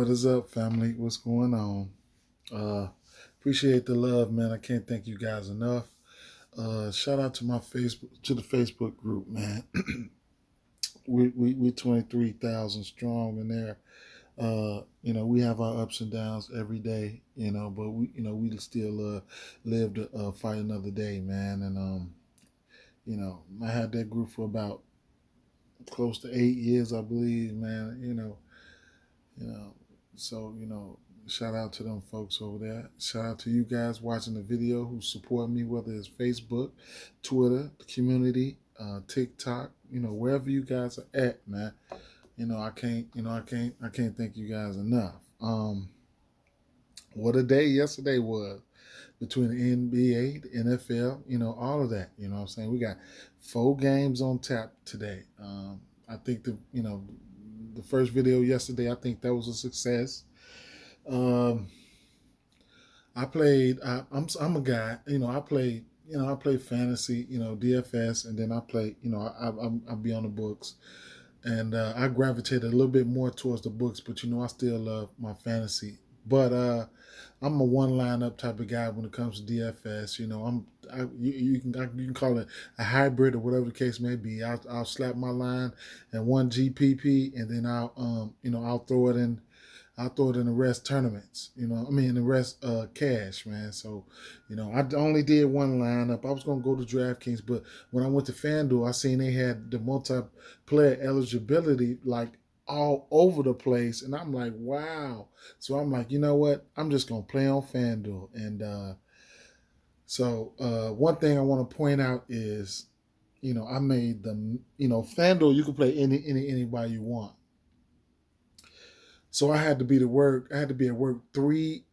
What is up, family? What's going on? Appreciate the love, man. I can't thank you guys enough. Shout out to the Facebook group, man. we 23,000 strong in there. We have our ups and downs every day, but we still live to fight another day, man. And I had that group for about close to 8 years, I believe, man. You know, so shout out to them folks over there. Shout out to you guys watching the video who support me, whether it's Facebook, Twitter, the community, TikTok, wherever you guys are at, man. I can't thank you guys enough. What a day yesterday was between the NBA, the NFL, all of that. You know what I'm saying? We got 4 games on tap today. I think the first video yesterday, I think that was a success. I played. I'm a guy. I play. I play fantasy. DFS, and then I play. I be on the books, and I gravitated a little bit more towards the books. But I still love my fantasy. But I'm a one lineup type of guy when it comes to DFS. You can call it a hybrid or whatever the case may be. I'll slap my line and one GPP, and then I'll throw it in. I'll throw it in the rest tournaments, the rest cash, man. So, I only did one lineup. I was going to go to DraftKings, but when I went to FanDuel, I seen they had the multiplayer eligibility like all over the place. And I'm like, wow. So I'm like, you know what? I'm just going to play on FanDuel. And so one thing I want to point out is, I made the, FanDuel, you can play anybody you want. So I had to be at work 3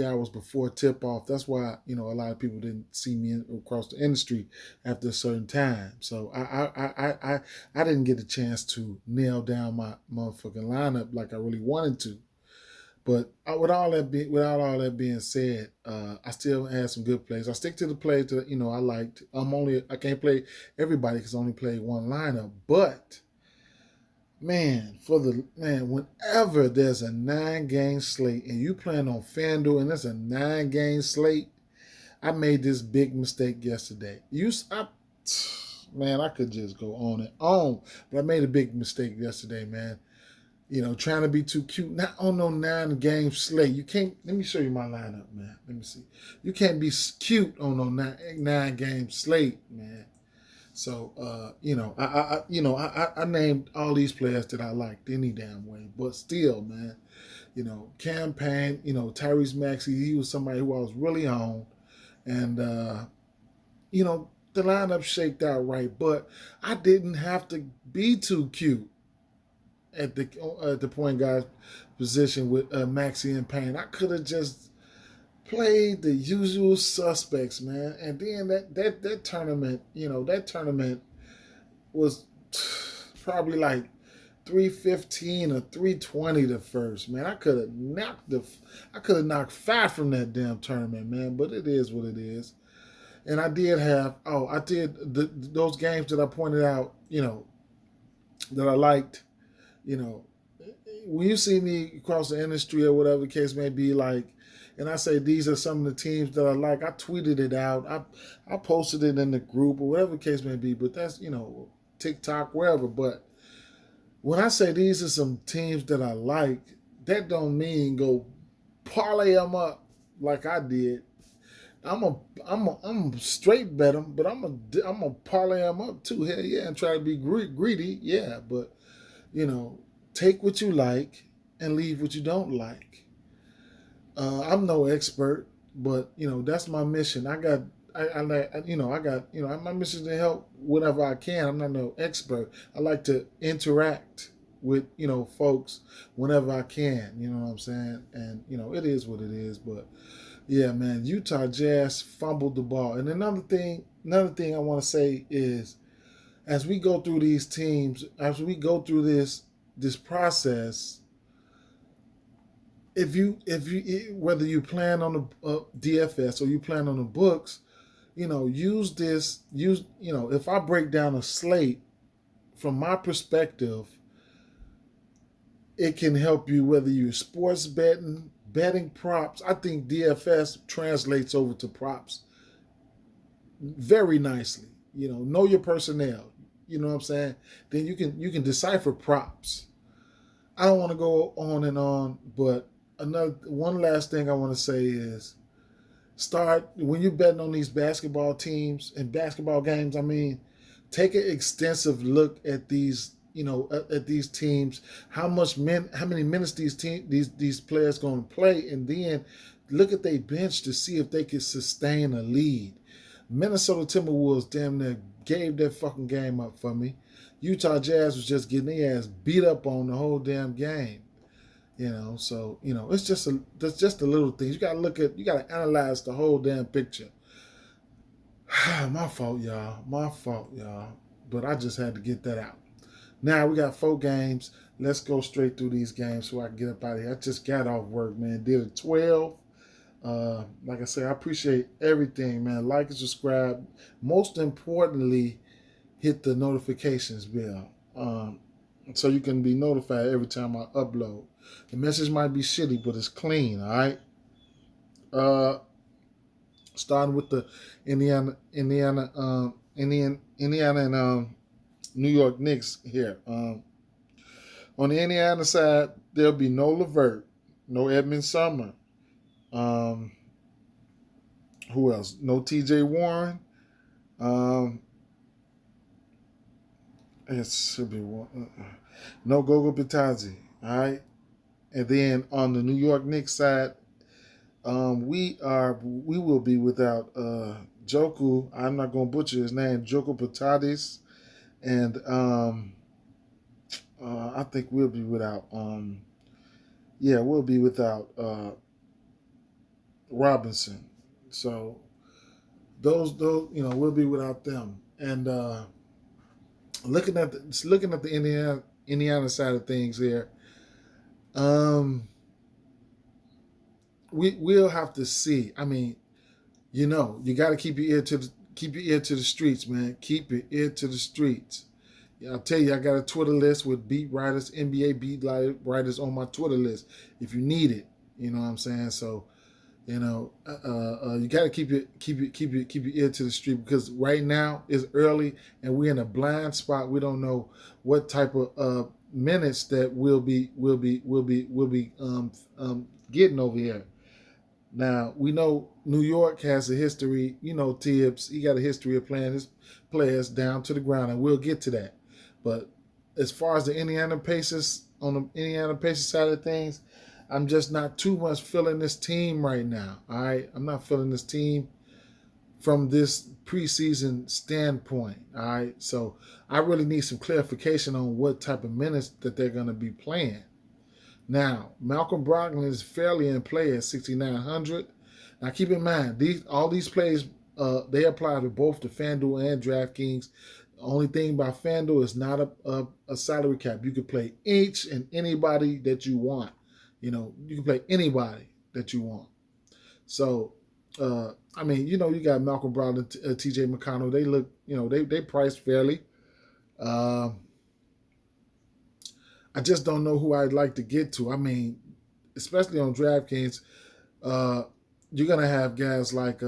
hours before tip off. That's why, a lot of people didn't see me across the industry after a certain time. So I didn't get a chance to nail down my motherfucking lineup like I really wanted to. But without all that being said, I still had some good plays. I stick to the plays that I liked. I can't play everybody because I only played one lineup, but whenever there's a 9-game slate and you plan on FanDuel and there's a 9-game slate, I made this big mistake yesterday. I could just go on and on, but I made a big mistake yesterday, man. Trying to be too cute. Not on no 9-game slate. You can't. Let me show you my lineup, man. Let me see. You can't be cute on no 9-game slate, man. So, I named all these players that I liked any damn way. But still, man, campaign, Tyrese Maxey, he was somebody who I was really on. And, the lineup shaked out right. But I didn't have to be too cute at the point guard position with Maxey and Payne. I could have just played the usual suspects, man. And then that tournament, that tournament was probably like 315 or 320 the first, man. I could have knocked 5 from that damn tournament, man. But it is what it is. And I did have those games that I pointed out, that I liked, when you see me across the industry or whatever the case may be, like, and I say these are some of the teams that I like, I tweeted it out. I posted it in the group or whatever the case may be, but that's, TikTok, wherever. But when I say these are some teams that I like, that don't mean go parlay them up like I did. I'm straight bet them, but I'm a parlay them up too. Hell yeah, and try to be greedy. Yeah, but, take what you like and leave what you don't like. I'm no expert, but that's my mission. My mission is to help whenever I can. I'm not no expert. I like to interact with folks whenever I can. You know what I'm saying? And it is what it is. But yeah, man, Utah Jazz fumbled the ball. And another thing I want to say is, as we go through these teams, as we go through this process, if you whether you plan on the DFS or you plan on the books, if I break down a slate from my perspective, it can help you whether you're sports betting props. I think DFS translates over to props very nicely. Know your personnel. You know what I'm saying? Then you can decipher props. I don't want to go on and on, but one last thing I want to say is start when you're betting on these basketball teams and basketball games. I mean, take an extensive look at these. At these teams, how many minutes these players going to play, and then look at their bench to see if they can sustain a lead. Minnesota Timberwolves damn near gave that fucking game up for me. Utah Jazz was just getting their ass beat up on the whole damn game. So it's just the little things you gotta analyze the whole damn picture. My fault, y'all. But I just had to get that out. Now we got 4 games. Let's go straight through these games so I can get up out of here. I just got off work, man. Did a 12. Like I said, I appreciate everything, man. Like and subscribe. Most importantly, hit the notifications bell so you can be notified every time I upload. The message might be shitty, but it's clean, all right? Starting with the Indiana and New York Knicks here. On the Indiana side, there'll be no LeVert, no Edmund Sumner. Who else? No TJ Warren. It should be one. No Gogo Bitadze. All right. And then on the New York Knicks side, we will be without Joku. I'm not gonna butcher his name. Joko Bitadze. And I think we'll be without we'll be without Robinson. So those we'll be without them. And looking at the Indiana side of things here, we'll have to see. I mean, you got to keep your ear to the streets, man. Keep your ear to the streets. I'll tell you, I got a Twitter list with beat writers, NBA beat writers on my Twitter list. If you need it, you know what I'm saying. So, you got to keep your ear to the street because right now it's early and we're in a blind spot. We don't know what type of minutes that we'll be getting over here. Now, we know New York has a history, Tibbs, he got a history of playing his players down to the ground, and we'll get to that. But as far as the Indiana Pacers, on the Indiana Pacers side of things, I'm just not too much feeling this team right now, all right? I'm not feeling this team from this preseason standpoint, all right? So I really need some clarification on what type of minutes that they're going to be playing. Now, Malcolm Brogdon is fairly in play at 6,900. Now, keep in mind, all these plays, they apply to both the FanDuel and DraftKings. The only thing about FanDuel is not a salary cap. You can play each and anybody that you want. You can play anybody that you want. So, you got Malcolm Brogdon, TJ McConnell. They look, they priced fairly. I just don't know who I'd like to get to. I mean, especially on DraftKings, you're going to have guys like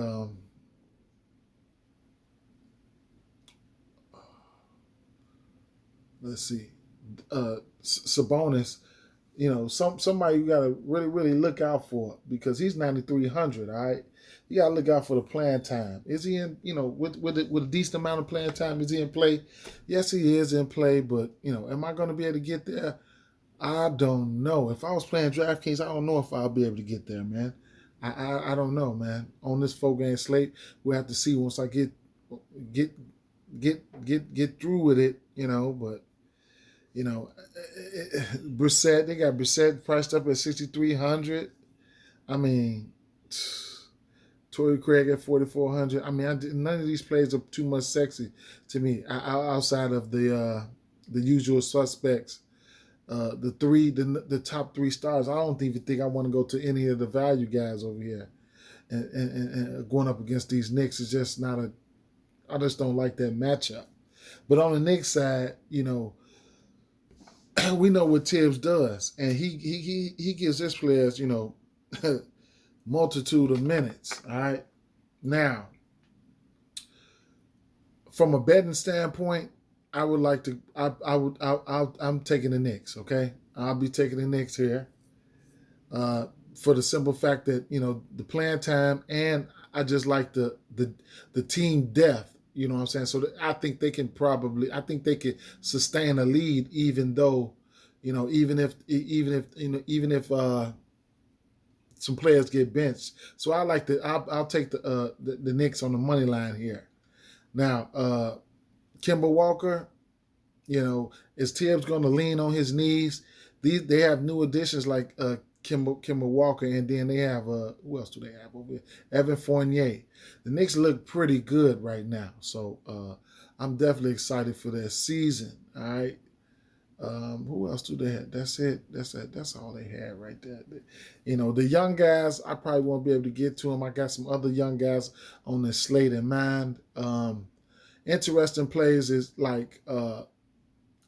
let's see, Sabonis. Somebody you got to really, really look out for because he's 9,300, all right? You got to look out for the playing time. Is he in, with a decent amount of playing time, is he in play? Yes, he is in play, but, am I going to be able to get there? I don't know. If I was playing DraftKings, I don't know if I'll be able to get there, man. I don't know, man. On this 4-game slate, we'll have to see once I get through with it, but Brissett, they got Brissett priced up at 6,300. I mean, Torrey Craig at 4,400. I mean, none of these plays are too much sexy to me outside of the usual suspects. The top 3 stars. I don't even think I want to go to any of the value guys over here, and going up against these Knicks is just not I just don't like that matchup. But on the Knicks side, we know what Tibbs does, and he gives his players, multitude of minutes. All right, now from a betting standpoint, I would like to. I'm taking the Knicks. Okay, I'll be taking the Knicks here, for the simple fact that the playing time, and I just like the team depth. You know what I'm saying? So I think they can sustain a lead, even though, even if some players get benched. So I'll take the Knicks on the money line here. Now, Kemba Walker, is Tibbs going to lean on his knees? They have new additions like Kemba Walker, and then they have who else do they have over here? Evan Fournier. The Knicks look pretty good right now, so I'm definitely excited for their season. All right. Who else do they have? That's it. That's all they had right there. The young guys, I probably won't be able to get to them. I got some other young guys on the slate in mind. Interesting plays is like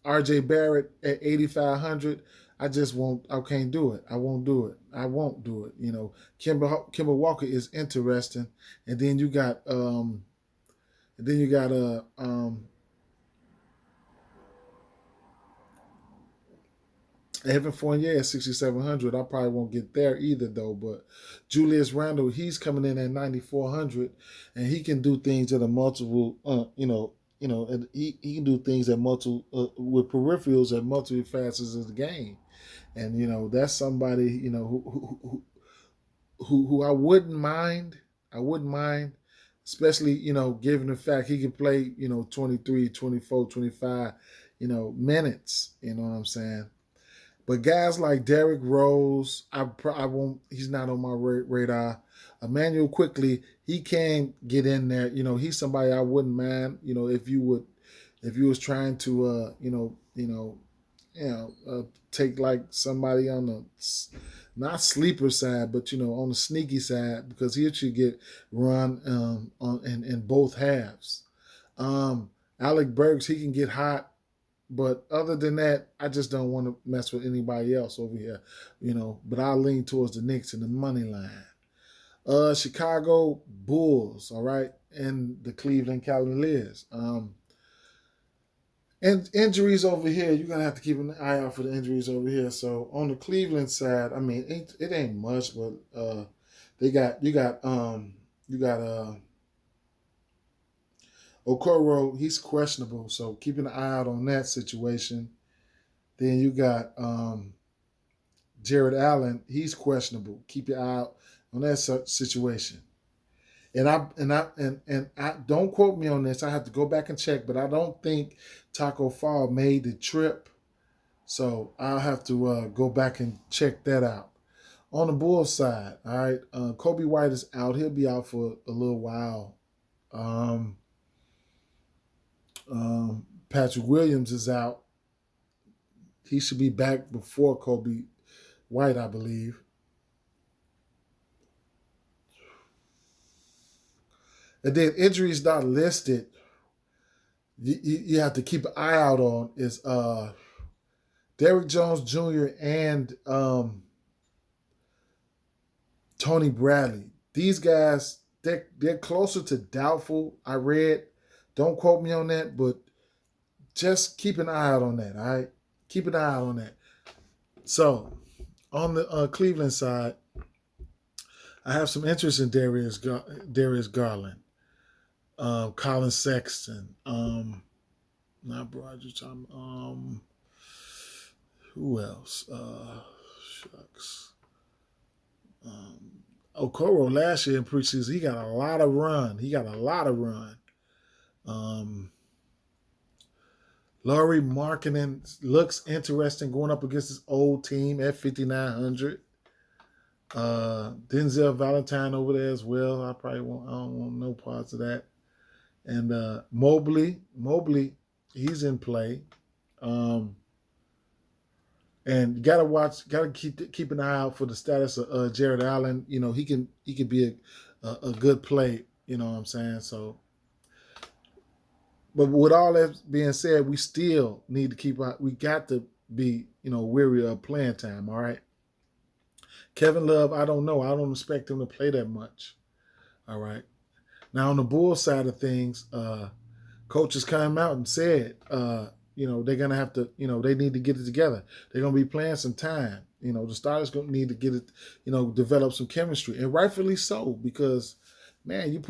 R.J. Barrett at 8,500. I can't do it. I won't do it. Kemba Walker is interesting, and then you got Evan Fournier at 6,700. I probably won't get there either though. But Julius Randle, he's coming in at 9,400, and he can do things at a multiple. And he can do things at multiple with peripherals at multiple facets of the game. And that's somebody who I wouldn't mind. Especially given the fact he can play 23, 24, 25 minutes. You know what I'm saying? But guys like Derrick Rose, I won't. He's not on my radar. Emmanuel Quickly, he can get in there. He's somebody I wouldn't mind. If you was trying to take like somebody on the not sleeper side, but on the sneaky side, because he should get run in both halves. Alec Burks, he can get hot. But other than that, I just don't want to mess with anybody else over here, But I'll lean towards the Knicks in the money line. Chicago Bulls, all right, and the Cleveland Cavaliers. And injuries over here, you're gonna have to keep an eye out for the injuries over here. So on the Cleveland side, I mean, it ain't much, but you got Okoro, he's questionable, so keep an eye out on that situation. Then you got Jared Allen, he's questionable. Keep your eye out on that situation. And I don't quote me on this. I have to go back and check, but I don't think Taco Fall made the trip, so I'll have to go back and check that out. On the Bulls side, all right, Kobe White is out. He'll be out for a little while. Patrick Williams is out. He should be back before Kobe White, I believe. And then injuries not listed, you have to keep an eye out on is Derrick Jones Jr. and Tony Bradley. These guys, they're closer to doubtful, I read. Don't quote me on that, but just keep an eye out on that, all right? Keep an eye out on that. So, on the Cleveland side, I have some interest in Darius Garland, Colin Sexton, not Broderick Thomas, who else? Shucks. Okoro last year in preseason, he got a lot of run. Laurie Markkinen looks interesting going up against his old team at 5,900. Denzel Valentine over there as well. I don't want no parts of that. And Mobley, he's in play. And you gotta keep an eye out for the status of Jared Allen. He can be a good play. You know what I'm saying? So, but with all that being said, we still need to keep out. We got to be, weary of playing time. All right. Kevin Love, I don't know. I don't expect him to play that much. All right. Now on the Bulls side of things, coaches came out and said, they're gonna have to, they need to get it together. They're gonna be playing some time. The starters gonna need to get it, develop some chemistry, and rightfully so, because man, you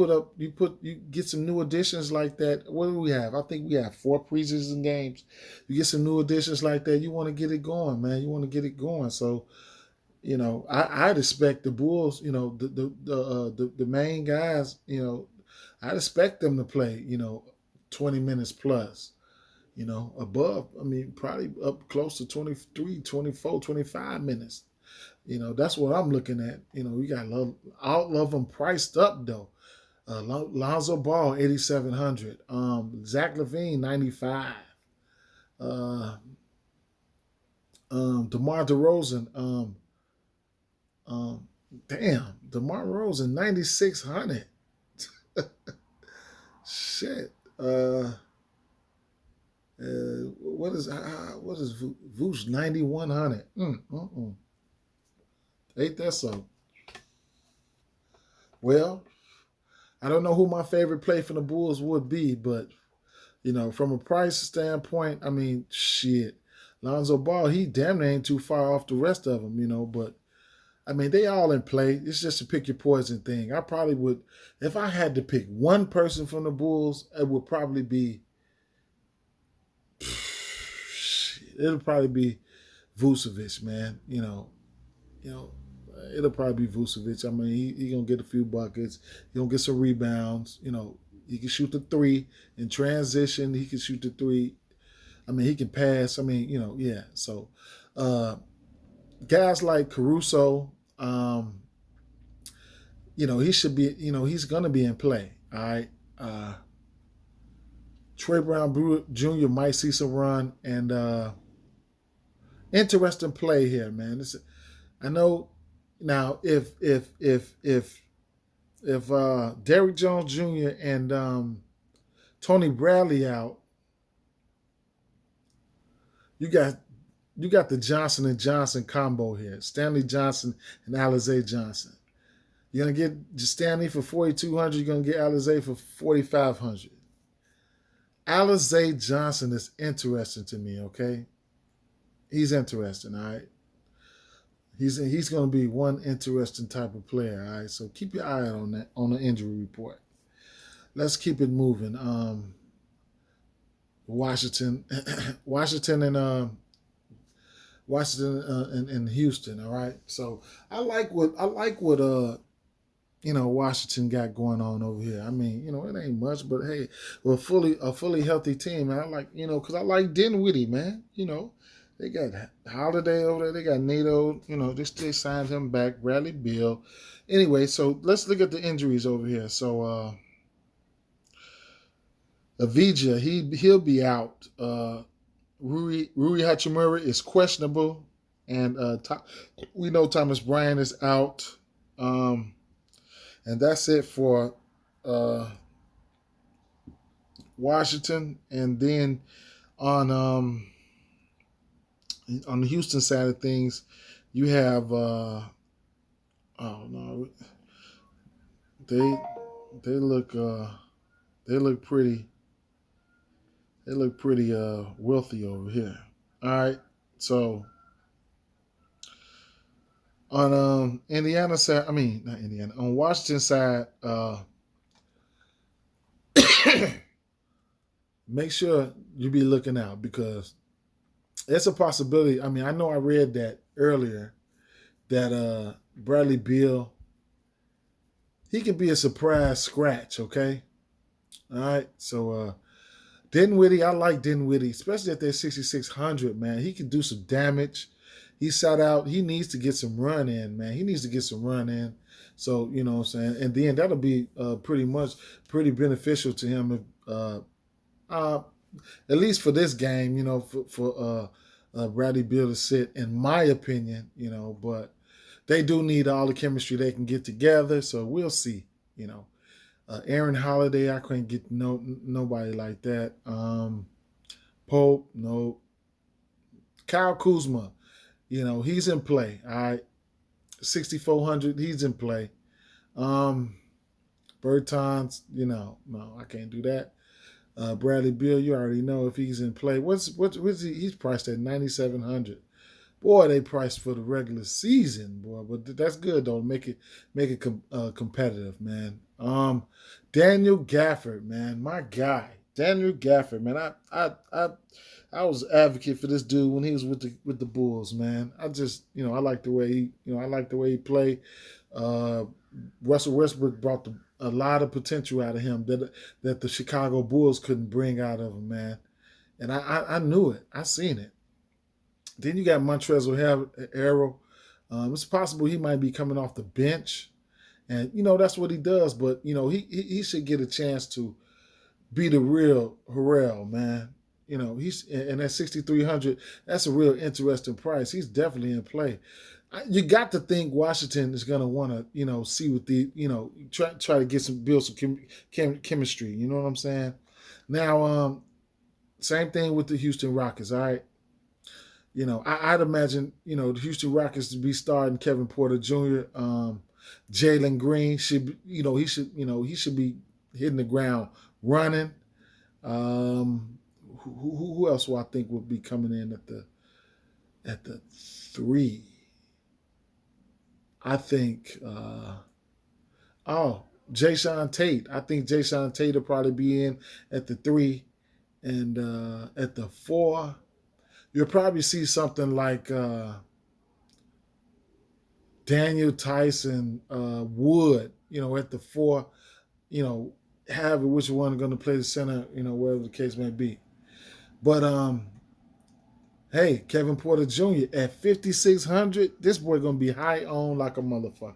get some new additions like that. What do we have? I think we have 4 preseason games. You get some new additions like that, you want to get it going, man. You want to get it going. So, I'd expect the Bulls, the main guys, I'd expect them to play, 20 minutes plus, above. I mean, probably up close to 23, 24, 25 minutes. That's what I'm looking at. You got all of them priced up though. Lonzo Ball 8,700. Zach LaVine 95. DeMar DeRozan. DeMar DeRozan 9,600. Shit. What is Vooch 9,100? Ain't that so? Well, I don't know who my favorite play from the Bulls would be, but from a price standpoint, I mean, shit. Lonzo Ball, he damn near ain't too far off the rest of them, but I mean, they all in play. It's just a pick your poison thing. I probably would, if I had to pick one person from the Bulls, it would probably be, it'll probably be Vucevic, man. It'll probably be Vucevic. I mean, he gonna get a few buckets. He gonna get some rebounds. He can shoot the 3 in transition. He can shoot the 3. I mean, he can pass. I mean, yeah. So, guys like Caruso, he should be. He's gonna be in play. All right. Trey Brown Jr. might see some run, and interesting play here, man. I know. Now, if Derrick Jones Jr. and Tony Bradley out, you got the Johnson and Johnson combo here. Stanley Johnson and Alizé Johnson. You're gonna get Stanley for 4,200. You're gonna get Alizé for 4,500. Alizé Johnson is interesting to me. Okay, he's interesting. All right. He's going to be one interesting type of player, all right? So keep your eye out on that, on the injury report. Let's keep it moving. Washington and Houston, all right? So I like what Washington got going on over here. I mean, it ain't much, but hey, a fully healthy team. And I like, because I like Dinwiddie, man. They got Holiday over there. They got Nato. They signed him back. Bradley Beal. Anyway, so let's look at the injuries over here. So Avija, he'll be out. Rui Hachimura is questionable, and we know Thomas Bryant is out. And that's it for Washington. And then on the Houston side of things, you have they look pretty wealthy over here. All right, so on Indiana side, not Indiana, on Washington side, make sure you be looking out, because it's a possibility. I know I read that earlier, that Bradley Beal, he could be a surprise scratch, okay? All right, so Dinwiddie, I like Dinwiddie, especially at that 6,600, man. He can do some damage. He sat out. He needs to get some run in, man. He needs to get some run in. So, you know what I'm saying? And then that'll be pretty beneficial to him if, at least for this game, for Bradley Beal to sit, in my opinion, but they do need all the chemistry they can get together, so we'll see, Aaron Holiday, I couldn't get nobody like that. Pope, no. Kyle Kuzma, he's in play. All right, 6,400, he's in play. Bertans, no, I can't do that. Bradley Beal, you already know if he's in play. What's he? He's priced at 9,700. Boy, they priced for the regular season, boy. But that's good though. Make it competitive, man. Daniel Gafford, man, my guy. Daniel Gafford, man. I was an advocate for this dude when he was with the Bulls, man. I just, I like the way he played. Russell Westbrook brought a lot of potential out of him that the Chicago Bulls couldn't bring out of him, man. And I knew it. I seen it. Then you got Montrezl Harrell. It's possible he might be coming off the bench, and that's what he does. But he should get a chance to be the real Harrell, man. He's and at 6,300. That's a real interesting price. He's definitely in play. You got to think Washington is going to want to see what try to get build some chemistry. You know what I'm saying? Now, same thing with the Houston Rockets. All right. I'd imagine, the Houston Rockets to be starting Kevin Porter Jr. Jalen Green should, he should be hitting the ground running. Who else will I think will be coming in at the 3? I think, Jason Tate. I think Jason Tate will probably be in at the 3, and at the 4. You'll probably see something like Daniel Tyson, Wood, at the 4, however which one going to play the center, wherever the case may be. But hey, Kevin Porter Jr. at 5,600, this boy going to be high owned like a motherfucker.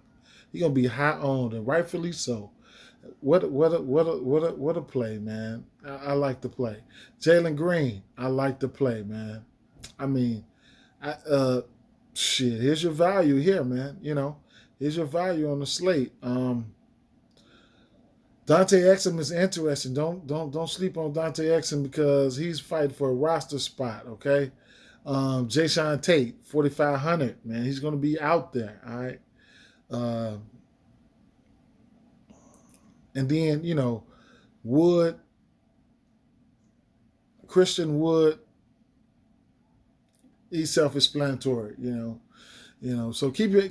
He's going to be high owned, and rightfully so. What a play, man. I like the play. Jalen Green, I like the play, man. I mean, here's your value here, man. Here's your value on the slate. Dante Exum is interesting. Don't sleep on Dante Exum because he's fighting for a roster spot, okay? Jason Tate, 4,500, man. He's going to be out there, all right? And then, Wood, Christian Wood, he's self-explanatory, So keep your ear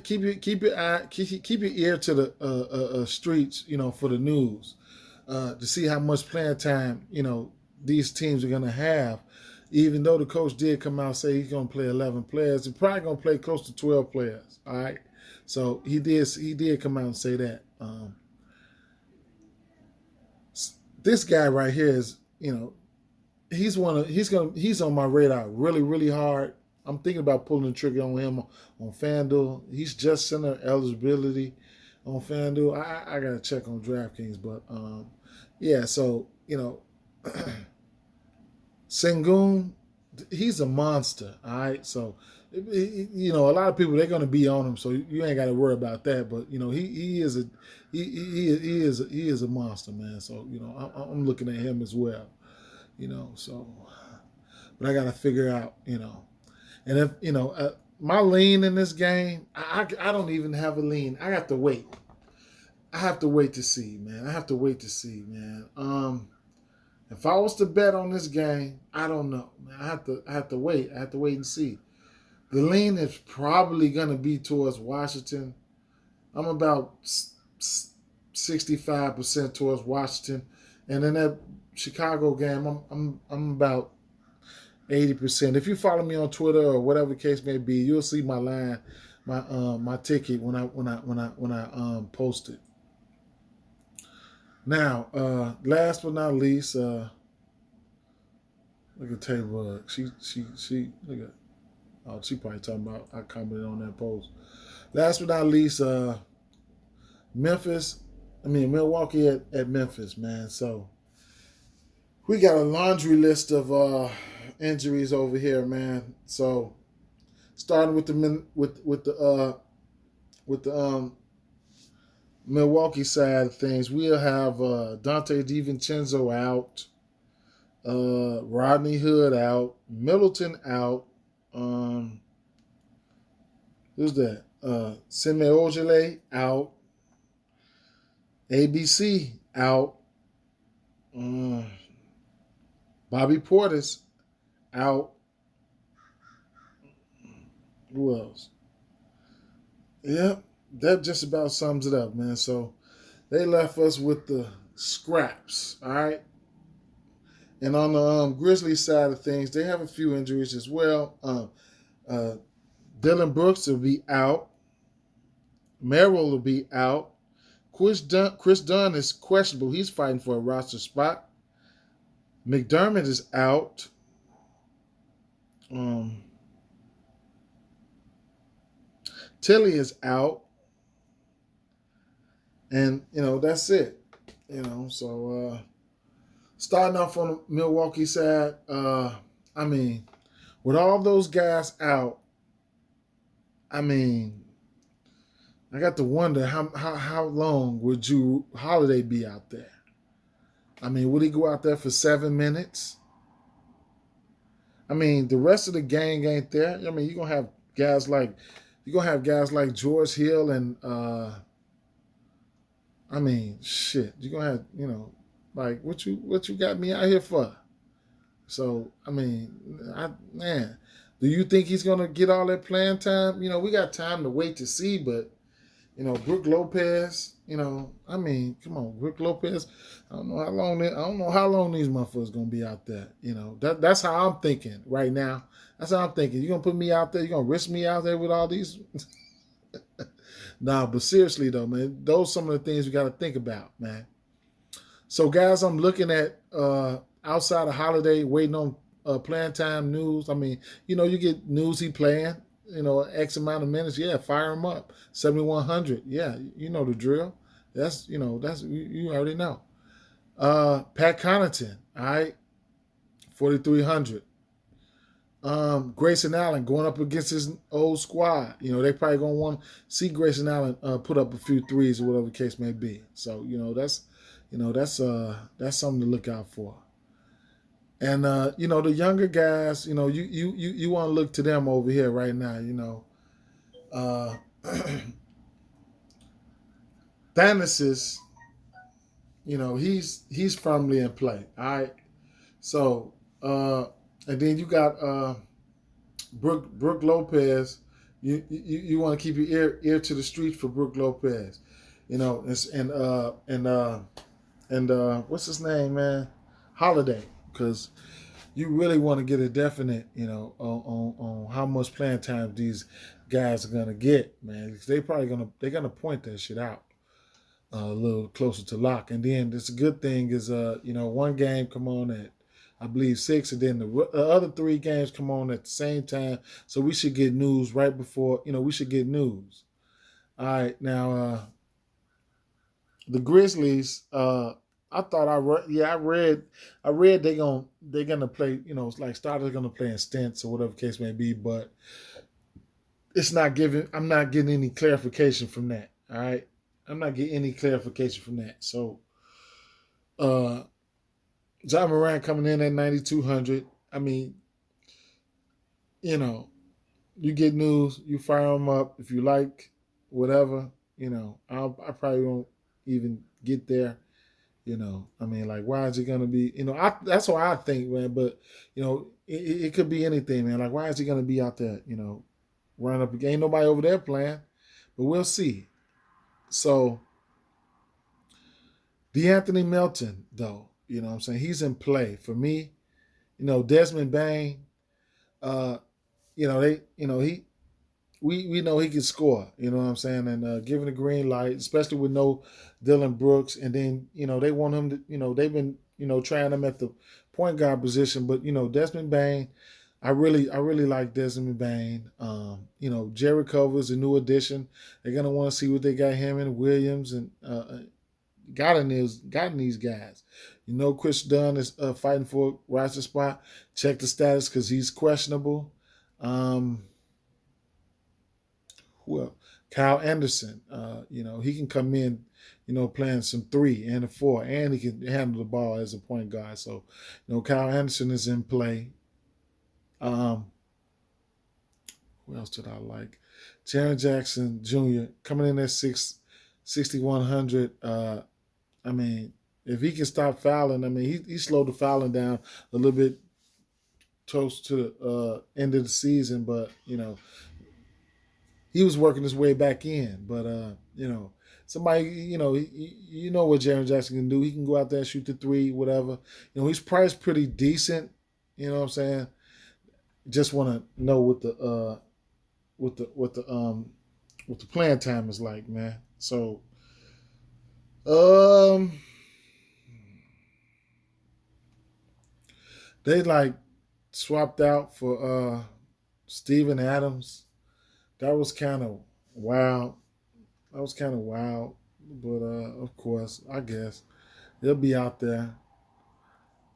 to the streets, for the news, to see how much playing time, these teams are gonna have. Even though the coach did come out and say he's gonna play 11 players, he's probably gonna play close to 12 players. All right, so he did come out and say that. This guy right here is, he's on my radar really, really hard. I'm thinking about pulling the trigger on him on FanDuel. He's just center eligibility on FanDuel. I got to check on DraftKings, but yeah. So Sengun, he's a monster. All right, so a lot of people they're going to be on him, so you ain't got to worry about that. But he is a monster, man. So I'm looking at him as well. So, but I got to figure out And if, my lean in this game, I don't even have a lean. I have to wait. I have to wait to see, man. If I was to bet on this game, I don't know, man. I have to wait. I have to wait and see. The lean is probably going to be towards Washington. I'm about 65% towards Washington. And in that Chicago game, I'm about 80%. If you follow me on Twitter or whatever the case may be, you'll see my line, my ticket when I post it. Now, last but not least, look at Taylor. She look at. Oh, she probably talking about. I commented on that post. Last but not least, Milwaukee at Memphis, man. So we got a laundry list of injuries over here, man. So starting with the Milwaukee side of things, we'll have Dante DiVincenzo out, Rodney Hood out, Middleton out, Who's that? Sime Ojale out. ABC out. Bobby Portis out. Who else? Yeah, that just about sums it up, man. So they left us with the scraps, all right? And on the Grizzlies side of things, they have a few injuries as well. Dylan Brooks will be out. Merrill will be out. Chris Dunn is questionable. He's fighting for a roster spot. McDermott is out. Tilly is out. And, that's it. So starting off on the Milwaukee side, with all those guys out, I got to wonder how long would Jrue Holiday be out there? Would he go out there for 7 minutes? The rest of the gang ain't there. You're gonna have guys like George Hill and you're gonna have, what you got me out here for? So, do you think he's gonna get all that playing time? We got time to wait to see, but Brook Lopez, come on, Brook Lopez. I don't know how long these motherfuckers gonna be out there. That's how I'm thinking right now. That's how I'm thinking. You're gonna put me out there, you're gonna risk me out there with all these. Nah, but seriously though, man, those some of the things we gotta think about, man. So guys, I'm looking at outside of Holiday, waiting on playing time news. You get news he playing. X amount of minutes. Yeah, fire him up. 7,100. Yeah, you know the drill. That's you already know. Pat Connaughton. All right, 4,300. Grayson Allen going up against his old squad. They probably gonna want to see Grayson Allen put up a few threes or whatever the case may be. So that's something to look out for. And the younger guys, you want to look to them over here right now. Thanasis, he's firmly in play. All right. So and then you got Brook Lopez. You want to keep your ear to the street for Brook Lopez. And what's his name, man? Holiday. Because you really want to get a definite, on how much playing time these guys are gonna get, man. Because they're gonna point that shit out a little closer to lock. And then this good thing is, one game come on at I believe 6, and then the other 3 games come on at the same time. So we should get news right before, we should get news. All right, now the Grizzlies. I thought I read they're gonna play, it's like starters gonna play in stints or whatever the case may be, but I'm not getting any clarification from that. All right. I'm not getting any clarification from that. So John Morant coming in at 9,200. You get news, you fire him up if you like, whatever. I probably won't even get there. Why is he gonna be? That's what I think, man. But it could be anything, man. Like, why is he gonna be out there? Running up again? Ain't nobody over there playing, but we'll see. So, DeAnthony Melton, though, he's in play for me. Desmond Bane. We know he can score, and giving the green light, especially with no Dylan Brooks, and then they want him to, they've been trying him at the point guard position, but Desmond Bane, I really like Desmond Bane. Jerry Culver's a new addition. They're gonna want to see what they got him and Williams and gotten these guys. Chris Dunn is fighting for a roster spot. Check the status because he's questionable. Well, Kyle Anderson, he can come in, playing some 3 and a 4, and he can handle the ball as a point guard. So, Kyle Anderson is in play. Who else did I like? Jaren Jackson Jr. coming in at 6,100. I mean, if he can stop fouling, I mean, he slowed the fouling down a little bit close to the end of the season, but, he was working his way back in. But, somebody, you know what Jaren Jackson can do. He can go out there and shoot the three, whatever. He's priced pretty decent. You know what I'm saying? Just want to know what the playing time is like, man. So, they like swapped out for Steven Adams. That was kind of wild. But of course, I guess he'll be out there.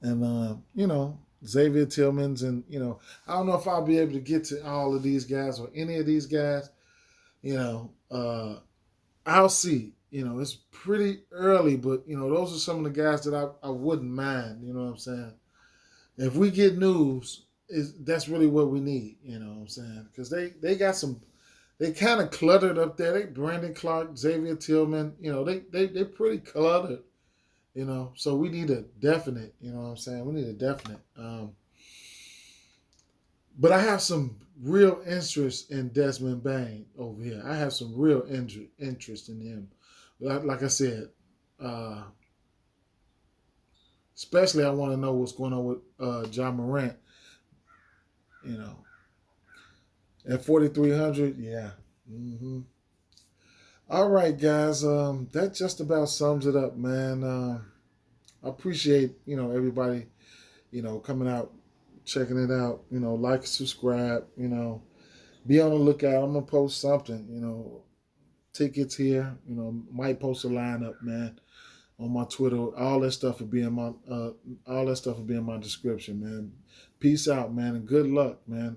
And Xavier Tillman's, and I don't know if I'll be able to get to all of these guys or any of these guys. I'll see. It's pretty early, but those are some of the guys that I wouldn't mind. You know what I'm saying? If we get news, that's really what we need. You know what I'm saying? Because they got some. They kind of cluttered up there. They Brandon Clark, Xavier Tillman. They pretty cluttered. So we need a definite. You know what I'm saying? We need a definite. But I have some real interest in Desmond Bain over here. I have some real interest in him. Like I said, especially I want to know what's going on with Ja Morant. At 4,300, yeah. Mm-hmm. All right, guys. That just about sums it up, man. I appreciate everybody coming out, checking it out. Like, subscribe. Be on the lookout. I'm gonna post something. Tickets here. Might post a lineup, man, on my Twitter. All that stuff will be in my description, man. Peace out, man, and good luck, man.